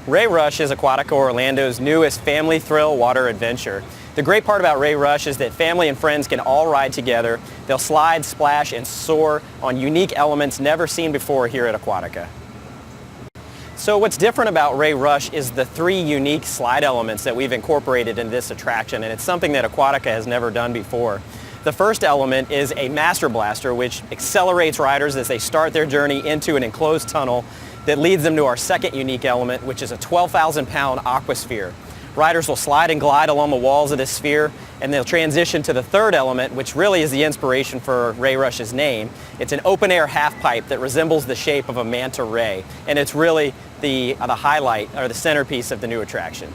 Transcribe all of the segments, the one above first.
Ray Rush is Aquatica Orlando's newest family thrill water adventure. The great part about Ray Rush is that family and friends can all ride together. They'll slide, splash, and soar on unique elements never seen before here at Aquatica. So what's different about Ray Rush is the 3 unique slide elements that we've incorporated in this attraction, and it's something that Aquatica has never done before. The first element is a master blaster, which accelerates riders as they start their journey into an enclosed tunnel that leads them to our second unique element, which is a 12,000-pound aquasphere. Riders will slide and glide along the walls of this sphere, and they'll transition to the third element, which really is the inspiration for Ray Rush's name. It's an open-air half-pipe that resembles the shape of a manta ray, and it's really the highlight or the centerpiece of the new attraction.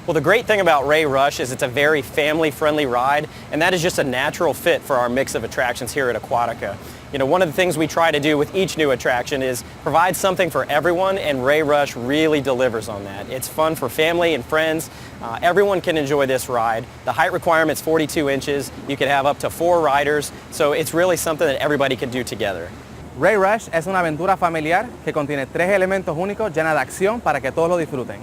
Well, the great thing about Ray Rush is it's a very family-friendly ride, and that is just a natural fit for our mix of attractions here at Aquatica. You know, one of the things we try to do with each new attraction is provide something for everyone, and Ray Rush really delivers on that. It's fun for family and friends. Everyone can enjoy this ride. The height requirement's 42 inches. You can have up to 4 riders, so it's really something that everybody can do together. Ray Rush es una aventura familiar que contiene 3 elementos únicos llena de acción para que todos lo disfruten.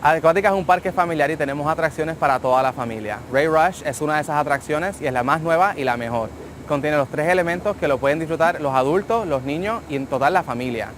Aquatica es un parque familiar y tenemos atracciones para toda la familia. Ray Rush es una de esas atracciones y es la más nueva y la mejor. Contiene los 3 elementos que lo pueden disfrutar los adultos, los niños y en total la familia.